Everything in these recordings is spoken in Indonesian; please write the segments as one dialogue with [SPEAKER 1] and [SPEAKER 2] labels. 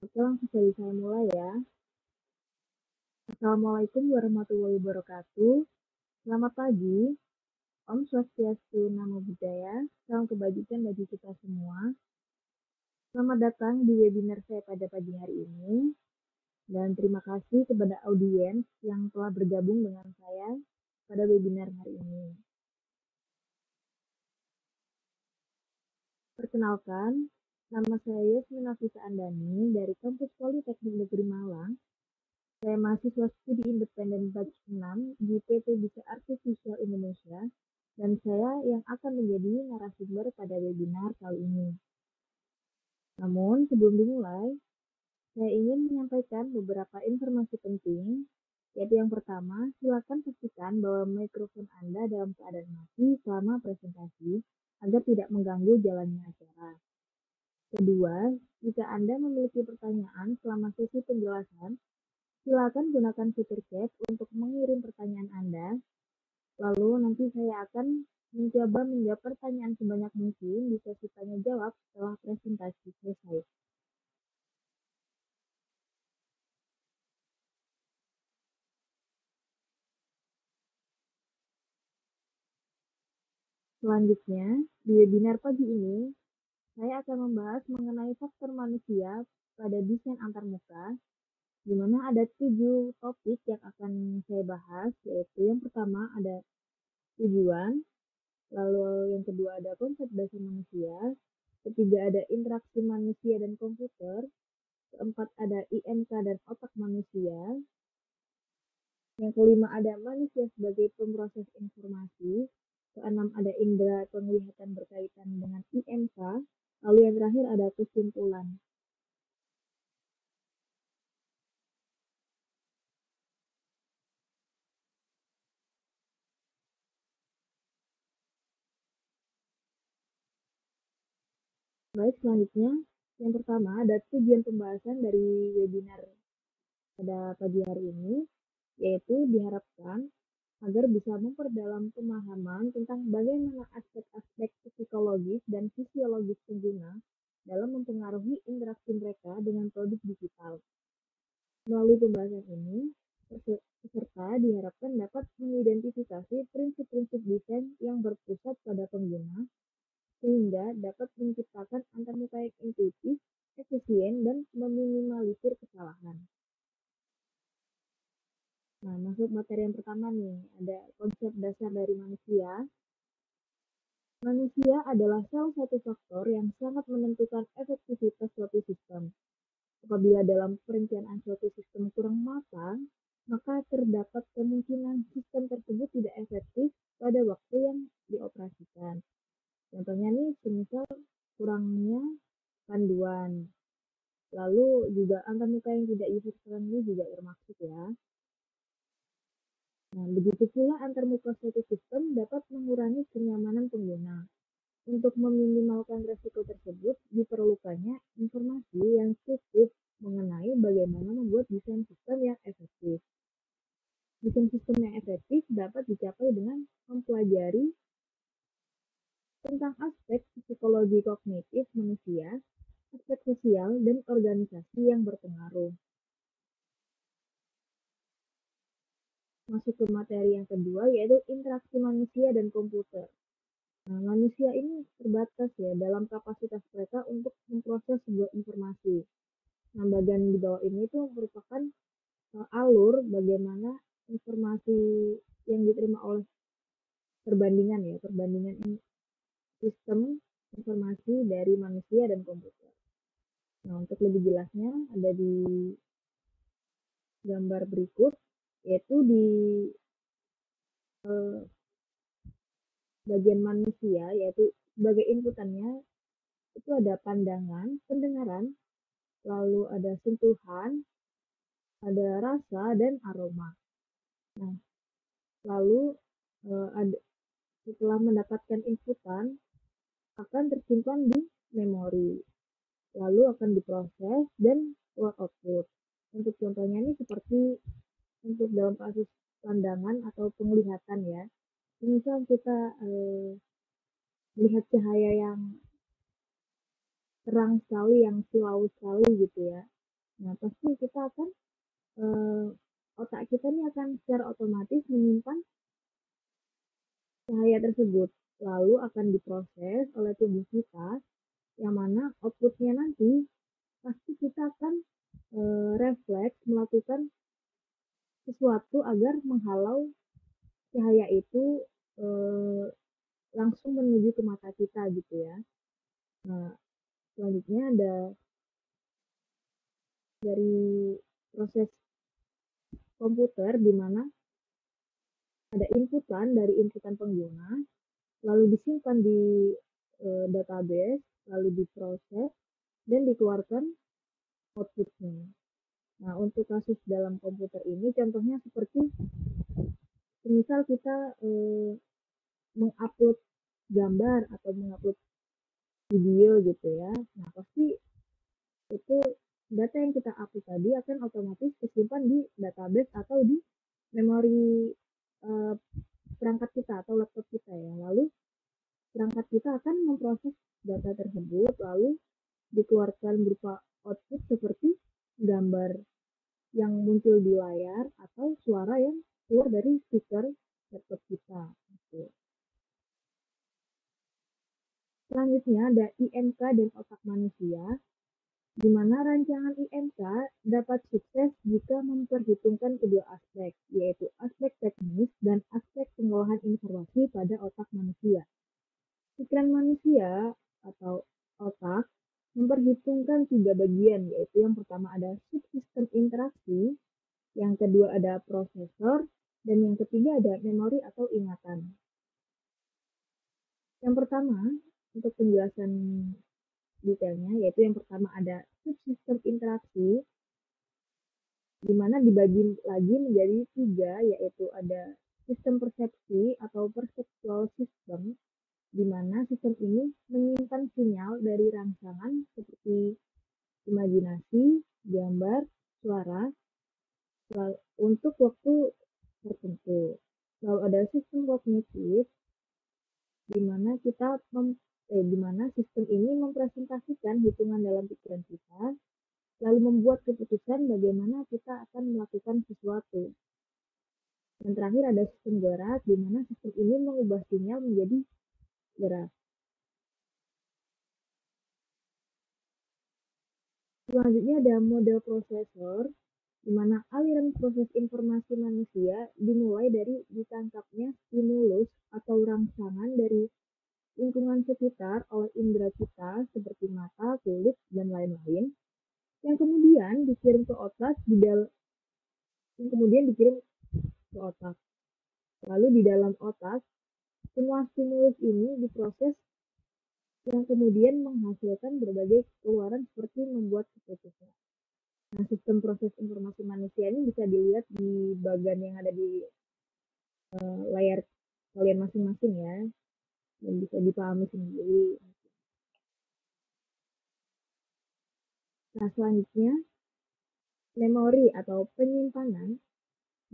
[SPEAKER 1] Oke, langsung saja saya mulai ya. Assalamualaikum warahmatullahi wabarakatuh. Selamat pagi, Om Swastiastu, Namo Buddhaya, salam kebajikan bagi kita semua. Selamat datang di webinar saya pada pagi hari ini. Dan terima kasih kepada audiens yang telah bergabung dengan saya pada webinar hari ini. Perkenalkan, nama saya Yasmin Nafisa Andani dari Kampus Politeknik Negeri Malang. Saya mahasiswa studi independen batch 6 di PT Bisa Artificial Indonesia, dan saya yang akan menjadi narasumber pada webinar kali ini. Namun, sebelum dimulai, saya ingin menyampaikan beberapa informasi penting, yaitu yang pertama, silakan pastikan bahwa mikrofon Anda dalam keadaan mati selama presentasi, agar tidak mengganggu jalannya acara. Kedua, jika Anda memiliki pertanyaan selama sesi penjelasan, silakan gunakan fitur chat untuk mengirim pertanyaan Anda. Lalu nanti saya akan mencoba menjawab pertanyaan sebanyak mungkin di sesi tanya jawab setelah presentasi selesai. Selanjutnya, di webinar pagi ini, saya akan membahas mengenai faktor manusia pada desain antarmuka, di mana ada 7 topik yang akan saya bahas, yaitu yang pertama ada tujuan, lalu yang kedua ada konsep dasar manusia, ketiga ada interaksi manusia dan komputer, keempat ada IMK dan otak manusia, yang kelima ada manusia sebagai pemroses informasi, keenam ada indera penglihatan berkaitan dengan IMK, lalu yang terakhir ada kesimpulan. Baik, selanjutnya yang pertama ada tujuan pembahasan dari webinar pada pagi hari ini, yaitu diharapkan agar bisa memperdalam pemahaman tentang bagaimana aspek-aspek psikologis dan fisiologis pengguna dalam mempengaruhi interaksi mereka dengan produk digital. Melalui pembahasan ini, peserta diharapkan dapat mengidentifikasi prinsip-prinsip desain yang berpusat pada pengguna, sehingga dapat menciptakan antarmuka yang intuitif, efisien, dan meminimalisir kesalahan. Nah, masuk materi yang pertama nih, ada konsep dasar dari manusia. Manusia adalah salah satu faktor yang sangat menentukan efektivitas suatu sistem. Apabila dalam perencanaan suatu sistem kurang matang, maka terdapat kemungkinan sistem tersebut tidak efektif pada waktu yang dioperasikan. Contohnya nih, semisal kurangnya panduan. Lalu juga antarmuka yang tidak user friendly juga termasuk ya. Nah, begitu pula antarmuka suatu sistem dapat mengurangi kenyamanan pengguna. Untuk meminimalkan resiko tersebut, diperlukannya informasi yang cukup mengenai bagaimana membuat desain sistem yang efektif. Desain sistem yang efektif dapat dicapai dengan mempelajari tentang aspek psikologi kognitif manusia, aspek sosial, dan organisasi yang berpengaruh. Masuk ke materi yang kedua, yaitu interaksi manusia dan komputer. Nah, manusia ini terbatas ya dalam kapasitas mereka untuk memproses sebuah informasi. Nah, bagian di bawah ini itu merupakan alur bagaimana informasi yang diterima oleh perbandingan sistem informasi dari manusia dan komputer. Nah, untuk lebih jelasnya ada di gambar berikut, yaitu di bagian manusia, yaitu sebagai inputannya itu ada pandangan, pendengaran, lalu ada sentuhan, ada rasa, dan aroma. Nah, lalu setelah mendapatkan inputan, akan tersimpan di memori, lalu akan diproses dan keluar output. Untuk contohnya ini seperti untuk dalam kasus pandangan atau penglihatan ya. Misal kita melihat cahaya yang terang sekali, yang silau sekali gitu ya. Nah, pasti kita akan otak kita ini akan secara otomatis menyimpan cahaya tersebut, lalu akan diproses oleh tubuh kita, yang mana outputnya nanti pasti kita akan refleks melakukan sesuatu agar menghalau cahaya itu eh, langsung menuju ke mata kita gitu ya. Nah, selanjutnya ada dari proses komputer di mana ada inputan dari inputan pengguna, lalu disimpan di database, lalu diproses dan dikeluarkan outputnya. Nah, untuk kasus dalam komputer ini contohnya seperti misal kita mengupload gambar atau mengupload video gitu ya. Nah, pasti itu data yang kita upload tadi akan otomatis tersimpan di database atau di memori uh, perangkat kita atau laptop kita ya. Lalu perangkat kita akan memproses data tersebut lalu dikeluarkan berupa output seperti gambar yang muncul di layar atau suara yang keluar dari speaker laptop kita. Gitu. Selanjutnya ada IMK dan otak manusia, di mana rancangan IMK dapat sukses jika memperhitungkan kedua aspek, yaitu aspek teknis dan aspek pengolahan informasi pada otak manusia. Pikiran manusia atau otak memperhitungkan 3 bagian, yaitu yang pertama ada subsistem interaksi, yang kedua ada prosesor, dan yang ketiga ada memori atau ingatan. Yang pertama, untuk penjelasan detailnya, yaitu yang pertama ada subsistem interaksi, di mana dibagi lagi menjadi 3, yaitu ada sistem persepsi atau perceptual system, di mana sistem ini menyimpan sinyal dari rangsangan seperti imajinasi, gambar, suara, untuk waktu tertentu. Lalu ada sistem kognitif, di mana di mana sistem ini mempresentasikan hitungan dalam pikiran kita, lalu membuat keputusan bagaimana kita akan melakukan sesuatu. Dan terakhir ada sistem gerak, di mana sistem ini mengubah sinyal menjadi gerak. Selanjutnya ada model prosesor, di mana aliran proses informasi manusia dimulai dari ditangkapnya stimulus atau rangsangan dari lingkungan sekitar oleh indera kita seperti mata, kulit, dan lain-lain, yang kemudian dikirim ke otak Lalu di dalam otak, semua stimulus ini diproses yang kemudian menghasilkan berbagai keluaran seperti membuat keputusan. Nah, sistem proses informasi manusia ini bisa dilihat di bagian yang ada di layar kalian masing-masing ya, dan bisa dipahami sendiri. Nah, selanjutnya, memori atau penyimpanan.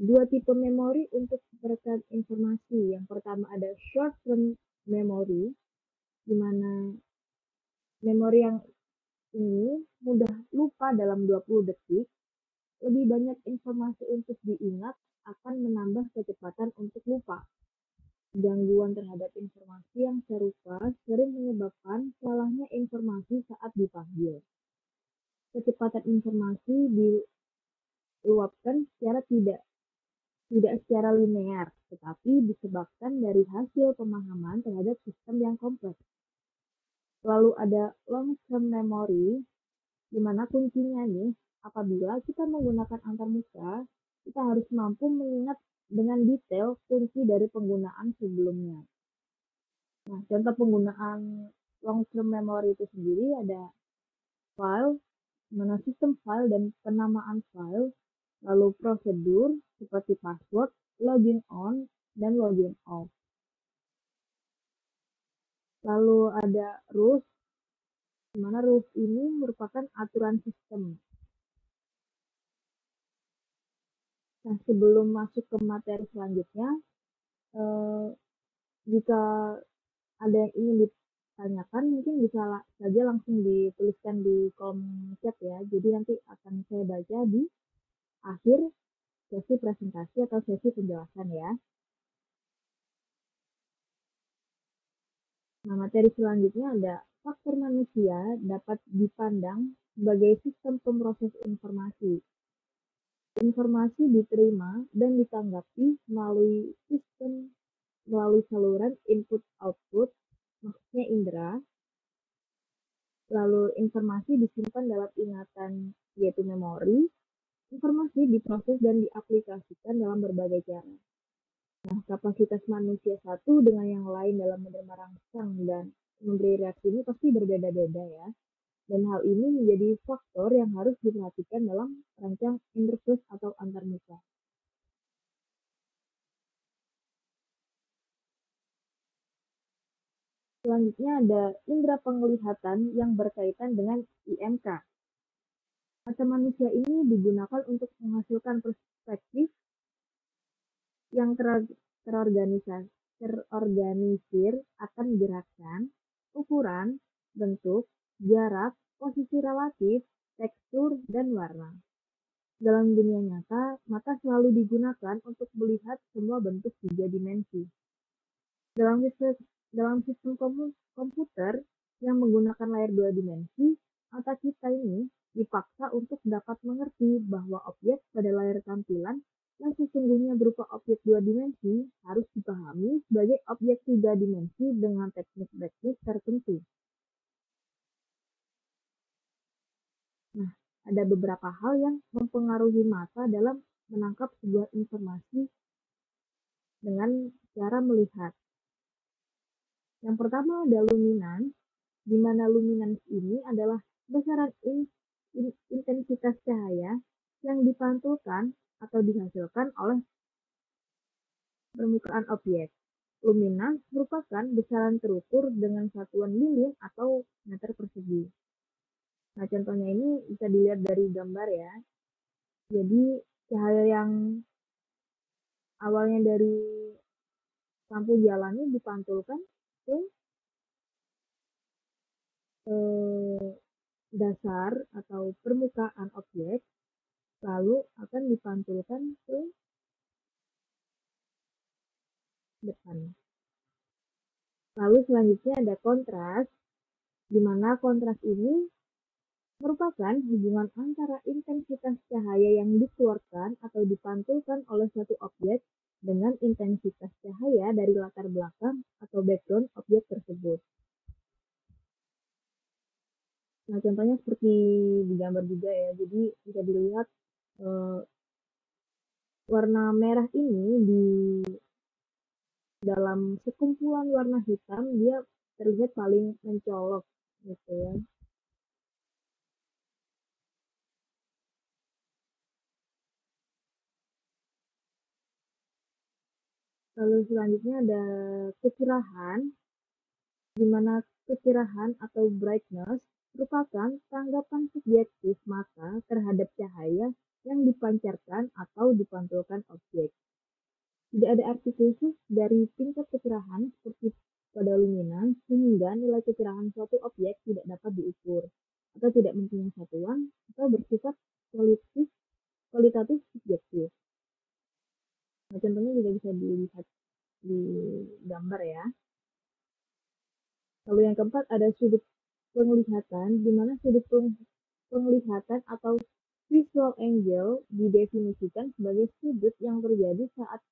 [SPEAKER 1] Dua tipe memori untuk merekam informasi. Yang pertama ada short term memory, di mana memori yang ini mudah lupa dalam 20 detik. Lebih banyak informasi untuk diingat akan menambah kecepatan untuk lupa. Gangguan terhadap informasi yang serupa sering menyebabkan salahnya informasi saat dipanggil. Kecepatan informasi diluapkan secara tidak secara linear, tetapi disebabkan dari hasil pemahaman terhadap sistem yang kompleks. Lalu ada long-term memory, di mana kuncinya nih, apabila kita menggunakan antarmuka, kita harus mampu mengingat dengan detail kunci dari penggunaan sebelumnya. Nah, contoh penggunaan long-term memory itu sendiri ada file, mana sistem file dan penamaan file, lalu prosedur seperti password, login on, dan login off. Lalu ada rules, di mana rules ini merupakan aturan sistem. Nah, sebelum masuk ke materi selanjutnya, jika ada yang ingin tanyakan mungkin bisa saja langsung dituliskan di kolom chat ya. Jadi nanti akan saya baca di akhir sesi presentasi atau sesi penjelasan ya. Nah, materi selanjutnya ada faktor manusia dapat dipandang sebagai sistem pemroses informasi. Informasi diterima dan ditanggapi melalui saluran input-output, maksudnya indera, lalu informasi disimpan dalam ingatan yaitu memori, informasi diproses dan diaplikasikan dalam berbagai cara. Nah, kapasitas manusia satu dengan yang lain dalam menerima rangsang dan memberi reaksi ini pasti berbeda-beda ya. Dan hal ini menjadi faktor yang harus diperhatikan dalam rancang interface atau antarmuka. Selanjutnya ada indera penglihatan yang berkaitan dengan IMK. Mata manusia ini digunakan untuk menghasilkan perspektif yang terorganisir akan gerakan, ukuran, bentuk, jarak, posisi relatif, tekstur, dan warna. Dalam dunia nyata, mata selalu digunakan untuk melihat semua bentuk 3 dimensi. Dalam sistem komputer yang menggunakan layar 2 dimensi, mata kita ini dipaksa untuk dapat mengerti bahwa objek pada layar tampilan yang sesungguhnya berupa objek 2 dimensi harus dipahami sebagai objek 3 dimensi dengan teknik-teknik tertentu. Nah, ada beberapa hal yang mempengaruhi mata dalam menangkap sebuah informasi dengan cara melihat. Yang pertama ada luminans, di mana luminans ini adalah besaran intensitas cahaya yang dipantulkan atau dihasilkan oleh permukaan objek. Luminans merupakan besaran terukur dengan satuan milim atau meter persegi. Nah, contohnya ini bisa dilihat dari gambar ya. Jadi, cahaya yang awalnya dari lampu jalan ini dipantulkan ke dasar atau permukaan objek, lalu akan dipantulkan ke depan. Lalu selanjutnya ada kontras, di mana kontras ini merupakan hubungan antara intensitas cahaya yang dikeluarkan atau dipantulkan oleh suatu objek dengan intensitas cahaya dari latar belakang atau background objek tersebut. Nah, contohnya seperti di gambar juga ya. Jadi bisa dilihat warna merah ini di dalam sekumpulan warna hitam dia terlihat paling mencolok gitu ya. Lalu selanjutnya ada kecerahan, di mana kecerahan atau brightness merupakan tanggapan subjektif mata terhadap cahaya yang dipancarkan atau dipantulkan objek. Tidak ada arti khusus dari tingkat kecerahan seperti pada luminans sehingga nilai kecerahan suatu objek tidak dapat diukur atau tidak mempunyai satuan atau bersifat kualitatif subjektif. Nah, contohnya juga bisa dilihat di gambar ya. Lalu yang keempat ada sudut penglihatan, di mana sudut penglihatan atau visual angle didefinisikan sebagai sudut yang terjadi saat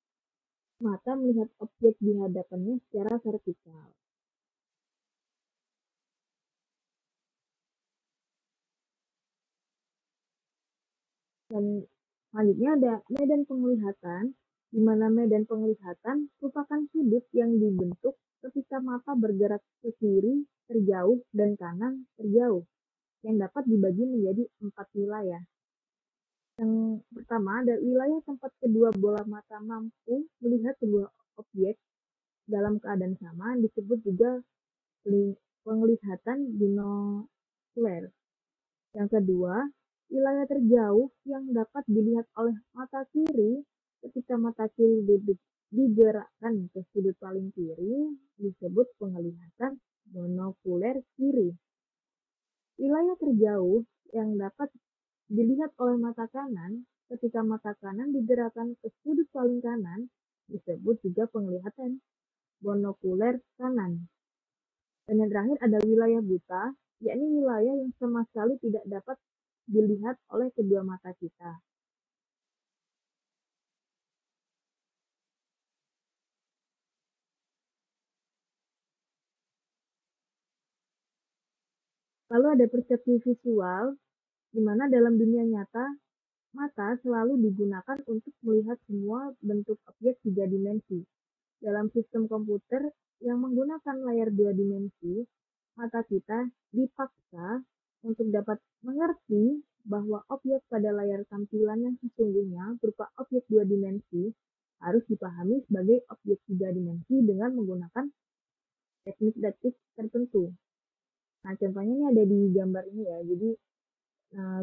[SPEAKER 1] mata melihat objek di hadapannya secara vertikal. Dan selanjutnya ada medan penglihatan, di mana medan penglihatan merupakan sudut yang dibentuk ketika mata bergerak ke kiri terjauh dan kanan terjauh, yang dapat dibagi menjadi 4 wilayah. Yang pertama ada wilayah tempat kedua bola mata mampu melihat sebuah objek dalam keadaan sama, disebut juga penglihatan binokular. Yang kedua, wilayah terjauh yang dapat dilihat oleh mata kiri ketika mata kiri digerakkan ke sudut paling kiri disebut penglihatan Monokuler kiri. Wilayah terjauh yang dapat dilihat oleh mata kanan ketika mata kanan digerakkan ke sudut paling kanan disebut juga penglihatan monokuler kanan. Dan yang terakhir ada wilayah buta, yakni wilayah yang sama sekali tidak dapat dilihat oleh kedua mata kita. Lalu ada persepsi visual, di mana dalam dunia nyata, mata selalu digunakan untuk melihat semua bentuk objek tiga dimensi. Dalam sistem komputer yang menggunakan layar dua dimensi, mata kita dipaksa untuk dapat mengerti bahwa objek pada layar tampilan yang sesungguhnya berupa objek dua dimensi harus dipahami sebagai objek tiga dimensi dengan menggunakan teknik-teknik tertentu. Nah, contohnya ini ada di gambar ini ya. Jadi,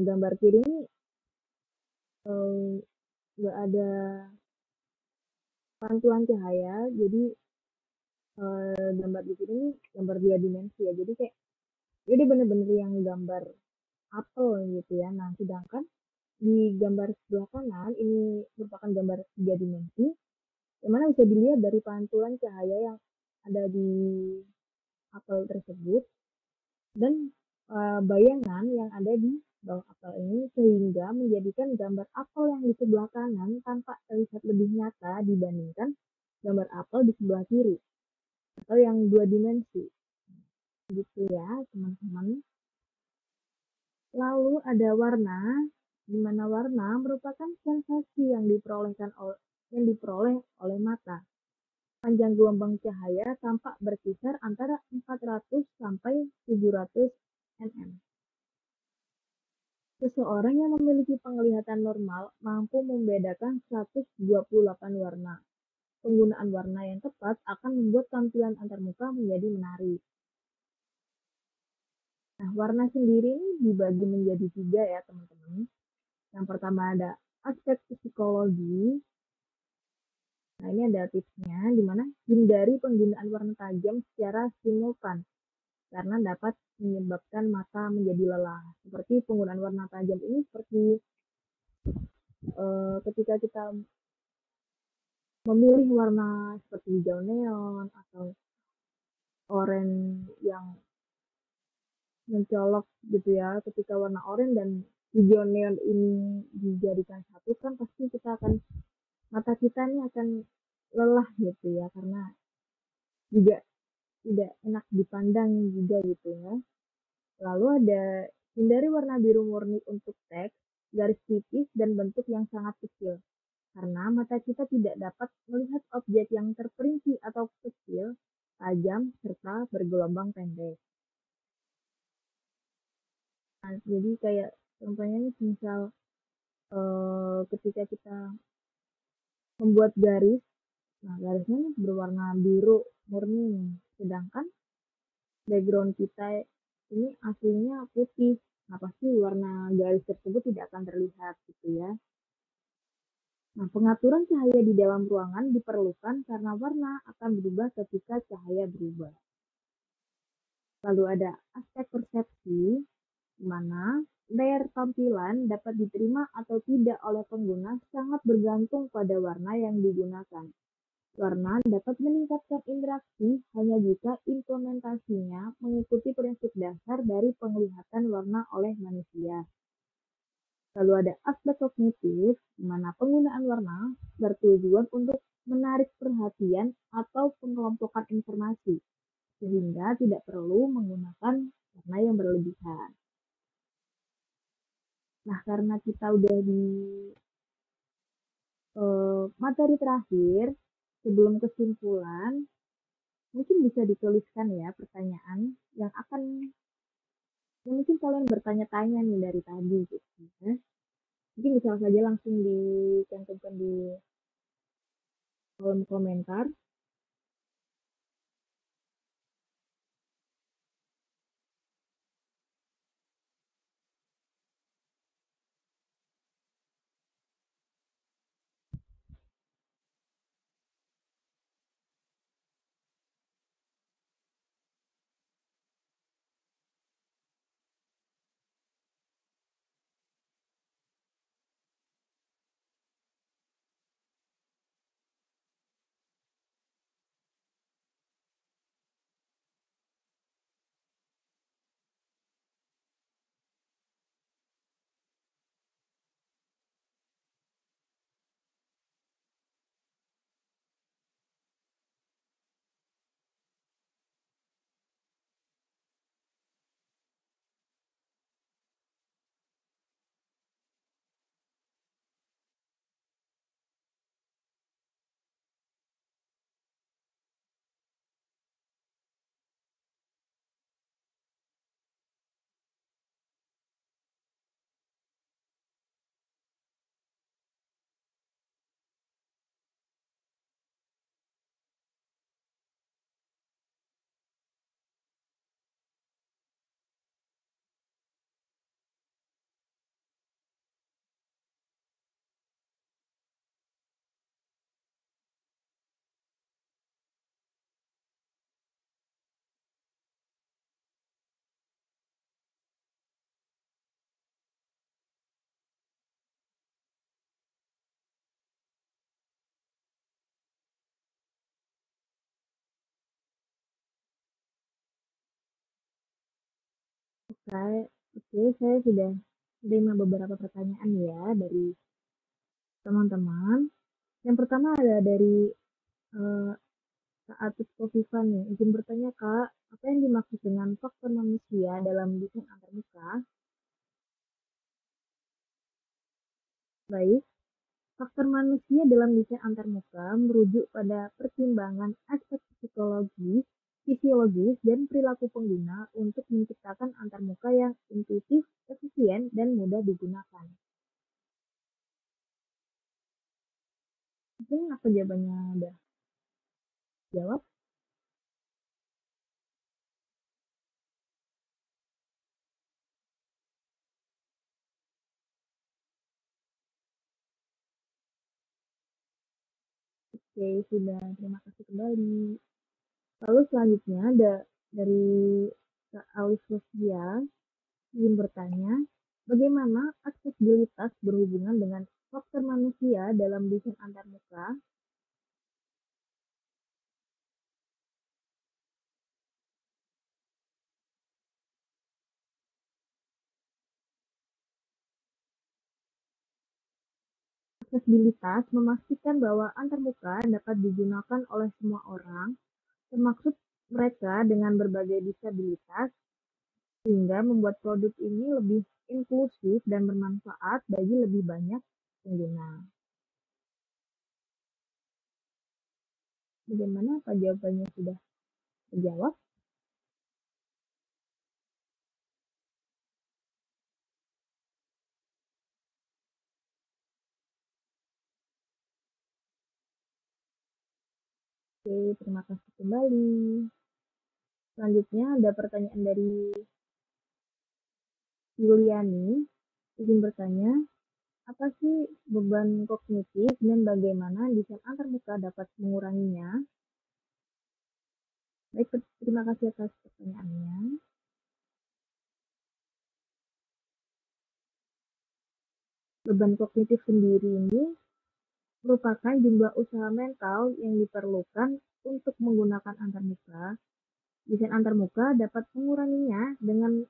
[SPEAKER 1] gambar kiri ini nggak ada pantulan cahaya. Jadi, gambar di sini gambar dua dimensi ya. Jadi kayak jadi bener-bener yang gambar apel gitu ya. Nah, sedangkan di gambar sebelah kanan ini merupakan gambar tiga dimensi, yang mana bisa dilihat dari pantulan cahaya yang ada di apel tersebut dan bayangan yang ada di bawah apel ini sehingga menjadikan gambar apel yang di sebelah kanan tampak terlihat lebih nyata dibandingkan gambar apel di sebelah kiri atau yang dua dimensi. Gitu ya, teman-teman. Lalu ada warna, di mana warna merupakan sensasi yang diperoleh oleh mata. Panjang gelombang cahaya tampak berkisar antara 400 sampai 700 nm. Seseorang yang memiliki penglihatan normal mampu membedakan 128 warna. Penggunaan warna yang tepat akan membuat tampilan antarmuka menjadi menarik. Nah, warna sendiri ini dibagi menjadi 3 ya, teman-teman. Yang pertama ada aspek psikologi. Nah, ini ada tipsnya, di mana hindari penggunaan warna tajam secara simultan, karena dapat menyebabkan mata menjadi lelah. Seperti penggunaan warna tajam ini seperti ketika kita memilih warna seperti hijau neon atau oranye yang mencolok gitu ya, ketika warna oranye dan hijau neon ini dijadikan satu kan pasti mata kita ini akan lelah gitu ya, karena juga tidak enak dipandang juga gitu ya. Lalu ada hindari warna biru murni untuk teks, garis tipis, dan bentuk yang sangat kecil. Karena mata kita tidak dapat melihat objek yang terperinci atau kecil, tajam, serta bergelombang pendek. Nah, jadi kayak contohnya ini misal ketika kita membuat garis, nah garisnya ini berwarna biru murni, sedangkan background kita ini aslinya putih. Nah, pasti warna garis tersebut tidak akan terlihat gitu ya. Nah, pengaturan cahaya di dalam ruangan diperlukan karena warna akan berubah ketika cahaya berubah. Lalu ada aspek persepsi, di mana layar tampilan dapat diterima atau tidak oleh pengguna sangat bergantung pada warna yang digunakan. Warna dapat meningkatkan interaksi hanya jika implementasinya mengikuti prinsip dasar dari penglihatan warna oleh manusia. Lalu ada aspek kognitif, di mana penggunaan warna bertujuan untuk menarik perhatian atau pengelompokan informasi, sehingga tidak perlu menggunakan warna yang berlebihan. Nah, karena kita udah di materi terakhir, sebelum kesimpulan, mungkin bisa dituliskan ya pertanyaan yang mungkin kalian bertanya-tanya nih dari tadi gitu ya. Mungkin bisa saja langsung dicantumkan di kolom komentar. Saya sudah terima beberapa pertanyaan ya dari teman-teman. Yang pertama ada dari eh, Kak Atik Kofifa nih. Izin bertanya Kak, apa yang dimaksud dengan faktor manusia dalam desain antarmuka? Baik, faktor manusia dalam desain antarmuka merujuk pada pertimbangan aspek psikologis, fisiologis, dan perilaku pengguna untuk menciptakan antarmuka yang intuitif, efisien, dan mudah digunakan. Mungkin apa jawabannya udah jawab? Oke, sudah. Terima kasih kembali. Lalu selanjutnya ada dari Kak Alif Rosdia ingin bertanya, bagaimana aksesibilitas berhubungan dengan faktor manusia dalam desain antarmuka? Aksesibilitas memastikan bahwa antarmuka dapat digunakan oleh semua orang, termasuk mereka dengan berbagai disabilitas, sehingga membuat produk ini lebih inklusif dan bermanfaat bagi lebih banyak pengguna. Bagaimana? Apa jawabannya sudah terjawab? Oke, terima kasih kembali. Selanjutnya ada pertanyaan dari Yuliani. Izin bertanya, apa sih beban kognitif dan bagaimana desain antarmuka dapat menguranginya? Baik, terima kasih atas pertanyaannya. Beban kognitif sendiri ini merupakan jumlah usaha mental yang diperlukan untuk menggunakan antarmuka. Desain antarmuka dapat menguranginya dengan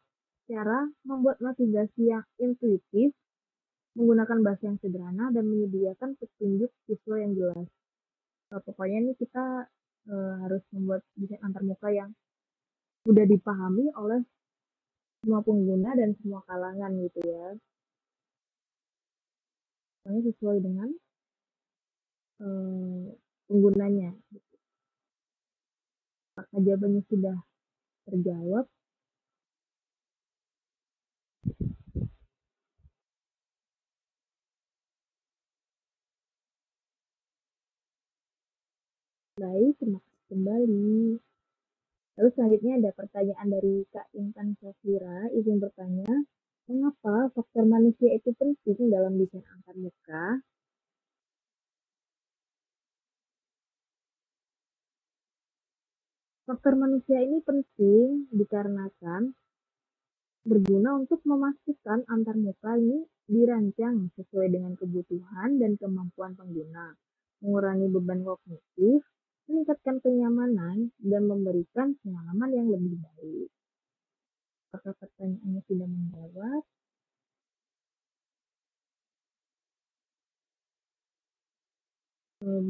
[SPEAKER 1] cara membuat navigasi yang intuitif, menggunakan bahasa yang sederhana, dan menyediakan petunjuk visual yang jelas. Pokoknya ini kita harus membuat desain antarmuka yang mudah dipahami oleh semua pengguna dan semua kalangan gitu ya. Pokoknya sesuai dengan penggunanya. Apakah jawabannya sudah terjawab? Baik, terima kasih kembali. Lalu selanjutnya ada pertanyaan dari Kak Intan Safira, izin bertanya, mengapa faktor manusia itu penting dalam desain antarmuka? Faktor manusia ini penting dikarenakan berguna untuk memastikan antarmuka ini dirancang sesuai dengan kebutuhan dan kemampuan pengguna, mengurangi beban kognitif, meningkatkan kenyamanan, dan memberikan pengalaman yang lebih baik. Apakah pertanyaannya sudah menjawab?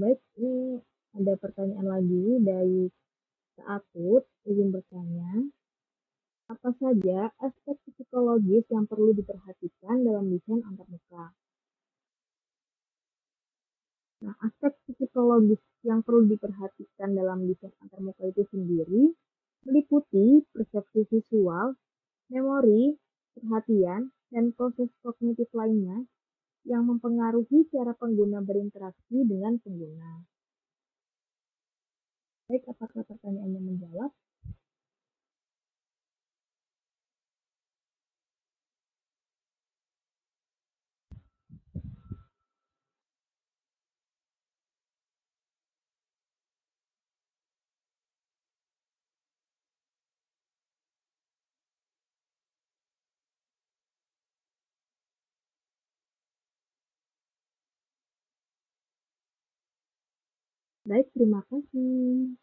[SPEAKER 1] Baik, ini ada pertanyaan lagi dari Kak Atut, izin bertanya, apa saja aspek psikologis yang perlu diperhatikan dalam desain antarmuka? Nah, aspek psikologis yang perlu diperhatikan dalam desain antarmuka itu sendiri meliputi persepsi visual, memori, perhatian, dan proses kognitif lainnya yang mempengaruhi cara pengguna berinteraksi dengan pengguna. Baik, apakah pertanyaannya menjawab? Baik, terima kasih.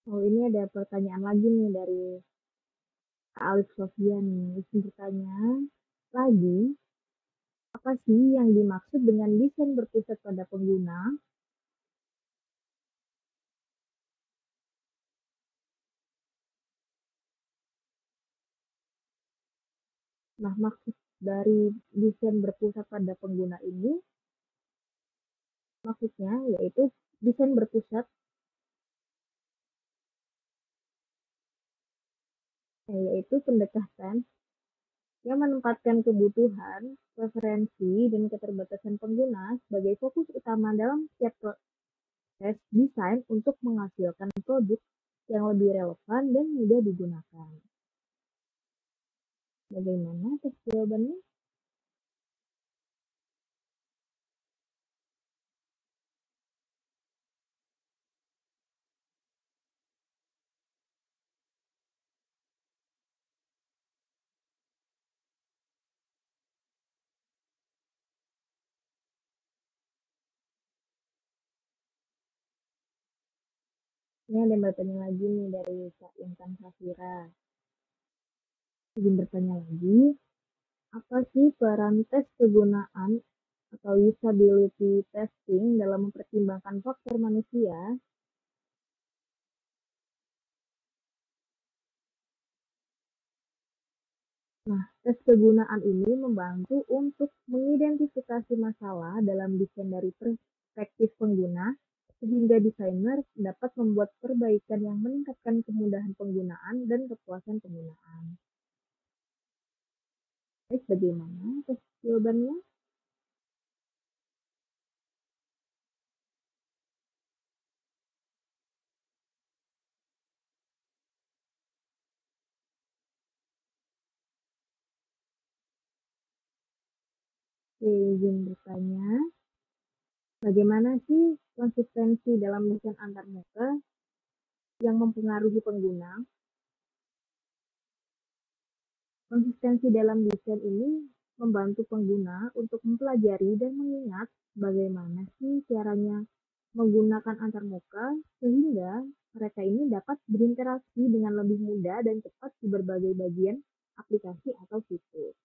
[SPEAKER 1] Oh, ini ada pertanyaan lagi nih dari Kak Alif Sofia nih. Izin bertanya lagi, apa sih yang dimaksud dengan desain berpusat pada pengguna? Nah, maksud dari desain berpusat pada pengguna ini, maksudnya yaitu desain berpusat, yaitu pendekatan yang menempatkan kebutuhan, preferensi, dan keterbatasan pengguna sebagai fokus utama dalam setiap proses desain untuk menghasilkan produk yang lebih relevan dan mudah digunakan. Bagaimana atas jawabannya? Ini ada yang bertanya lagi nih dari Kak Intan Safira. Izin bertanya lagi, apa sih peran tes kegunaan atau usability testing dalam mempertimbangkan faktor manusia? Nah, tes kegunaan ini membantu untuk mengidentifikasi masalah dalam desain dari perspektif pengguna, sehingga desainer dapat membuat perbaikan yang meningkatkan kemudahan penggunaan dan kepuasan penggunaan. Baik, bagaimana tes jawabannya? Izin bertanya, bagaimana sih konsistensi dalam desain antarmuka yang mempengaruhi pengguna? Konsistensi dalam desain ini membantu pengguna untuk mempelajari dan mengingat bagaimana sih caranya menggunakan antarmuka sehingga mereka ini dapat berinteraksi dengan lebih mudah dan cepat di berbagai bagian aplikasi atau fitur.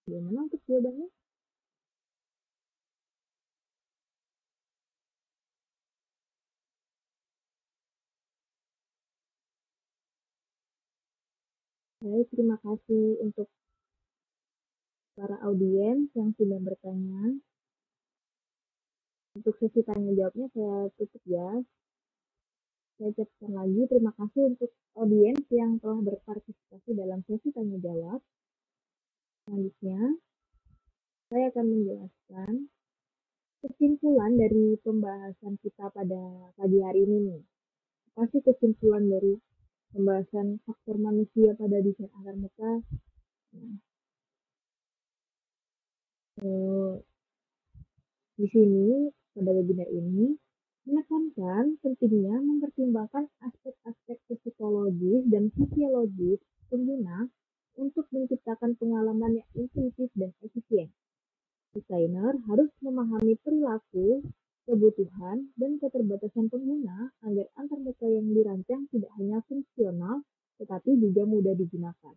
[SPEAKER 1] Bagaimana untuk jawabannya? Baik, terima kasih untuk para audiens yang sudah bertanya. Untuk sesi tanya jawabnya saya tutup ya. Saya ucapkan lagi terima kasih untuk audiens yang telah berpartisipasi dalam sesi tanya jawab. Selanjutnya, saya akan menjelaskan kesimpulan dari pembahasan kita pada pagi hari ini nih. Apa sih kesimpulan dari pembahasan faktor manusia pada desain antarmuka? Nah, di sini pada webinar ini menekankan pentingnya mempertimbangkan aspek-aspek psikologis dan fisiologis pengguna untuk menciptakan pengalaman yang intuitif dan efisien. Desainer harus memahami perilaku, kebutuhan, dan keterbatasan pengguna agar antarmuka yang dirancang tidak hanya fungsional tetapi juga mudah digunakan.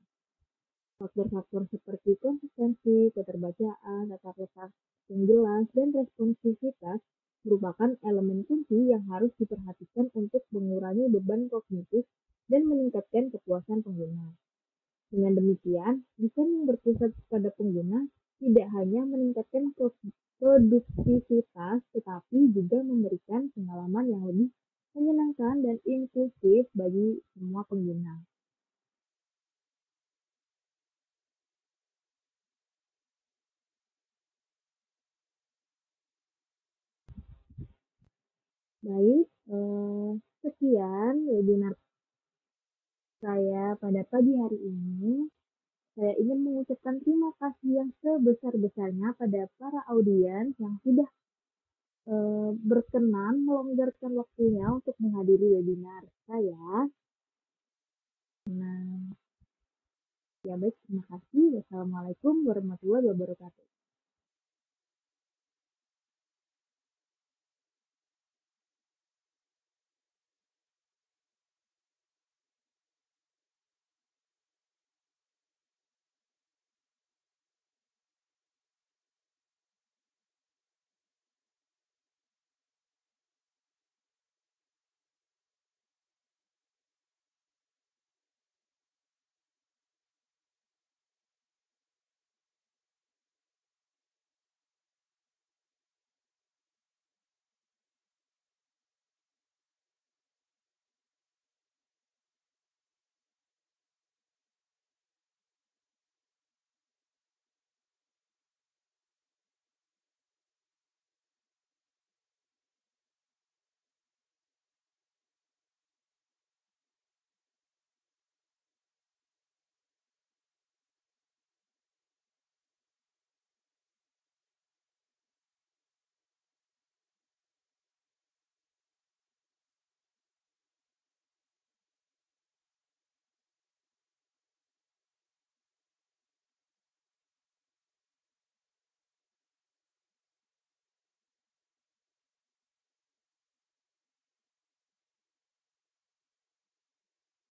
[SPEAKER 1] Faktor-faktor seperti konsistensi, keterbacaan, tata letak yang jelas, dan responsivitas merupakan elemen kunci yang harus diperhatikan untuk mengurangi beban kognitif dan meningkatkan kepuasan pengguna. Dengan demikian, desain yang berpusat pada pengguna tidak hanya meningkatkan produktivitas, tetapi juga memberikan pengalaman yang lebih menyenangkan dan inklusif bagi semua pengguna. Baik, sekian webinar saya pada pagi hari ini. Saya ingin mengucapkan terima kasih yang sebesar-besarnya pada para audiens yang sudah berkenan melonggarkan waktunya untuk menghadiri webinar saya. Nah, ya baik, terima kasih. Wassalamualaikum warahmatullahi wabarakatuh.